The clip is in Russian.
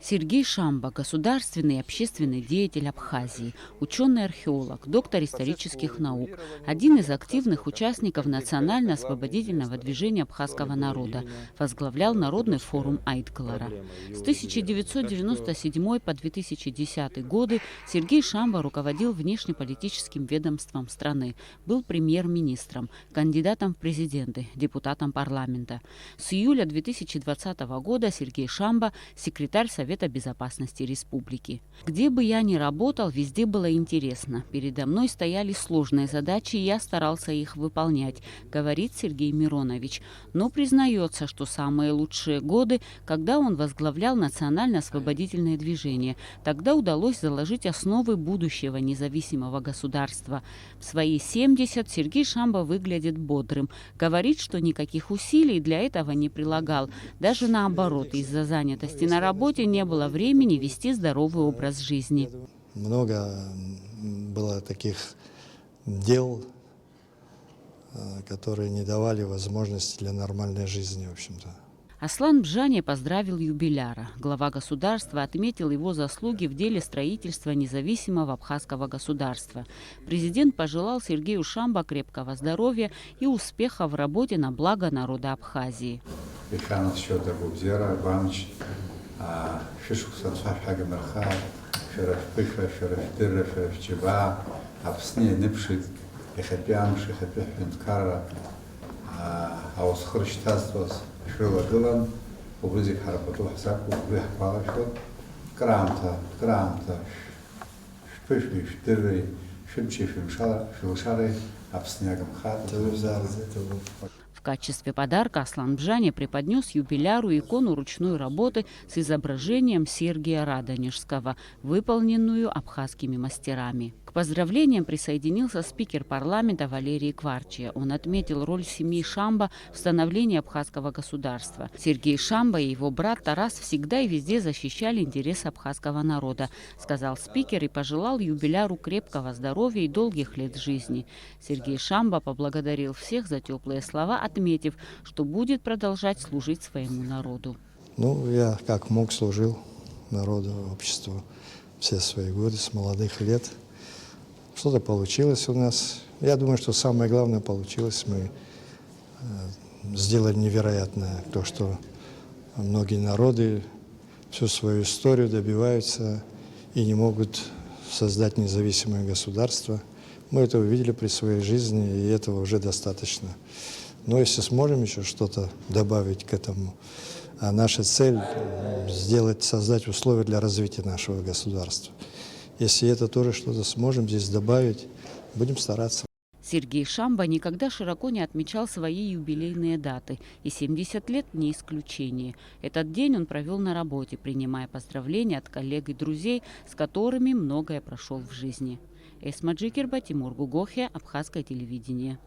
Сергей Шамба – государственный и общественный деятель Абхазии, ученый-археолог, доктор исторических наук, один из активных участников национально-освободительного движения абхазского народа, возглавлял Народный форум Айткалара. С 1997 по 2010 годы Сергей Шамба руководил внешнеполитическим ведомством страны, был премьер-министром, кандидатом в президенты, депутатом парламента. С июля 2020 года Сергей Шамба – секретарь Совета безопасности республики. Где бы я ни работал, везде было интересно. Передо мной стояли сложные задачи, и я старался их выполнять, говорит Сергей Миронович. Но признается, что самые лучшие годы, когда он возглавлял национально-освободительное движение. Тогда удалось заложить основы будущего независимого государства. В свои 70 Сергей Шамба выглядит бодрым. Говорит, что никаких усилий для этого не прилагал. Даже наоборот, из-за занятости на работе не было времени вести здоровый образ жизни. Много было таких дел, которые не давали возможности для нормальной жизни, в общем-то. Аслан Бжане поздравил юбиляра. Глава государства отметил его заслуги в деле строительства независимого абхазского государства. Президент пожелал Сергею Шамба крепкого здоровья и успеха в работе на благо народа Абхазии. شغل قلم وبزيك حركته حسابه وبيح بالشو كرامته شبيش بيشتري شبشي في مشاري أبسنياقم خاطر. В качестве подарка Аслан Бжане преподнес юбиляру икону ручной работы с изображением Сергия Радонежского, выполненную абхазскими мастерами. К поздравлениям присоединился спикер парламента Валерий Кварчия. Он отметил роль семьи Шамба в становлении абхазского государства. Сергей Шамба и его брат Тарас всегда и везде защищали интересы абхазского народа, сказал спикер и пожелал юбиляру крепкого здоровья и долгих лет жизни. Сергей Шамба поблагодарил всех за теплые слова, отметив, что будет продолжать служить своему народу. Я как мог служил народу, обществу все свои годы, с молодых лет. Что-то получилось у нас. Я думаю, что самое главное получилось. Мы сделали невероятное. То, что многие народы всю свою историю добиваются и не могут создать независимое государство. Мы это увидели при своей жизни, и этого уже достаточно. Но если сможем еще что-то добавить к этому, а наша цель создать условия для развития нашего государства. Если это тоже что-то сможем здесь добавить, будем стараться. Сергей Шамба никогда широко не отмечал свои юбилейные даты, и 70 лет не исключение. Этот день он провел на работе, принимая поздравления от коллег и друзей, с которыми многое прошел в жизни. Эсма Джикерба, Тимур Гугохе, Абхазское телевидение.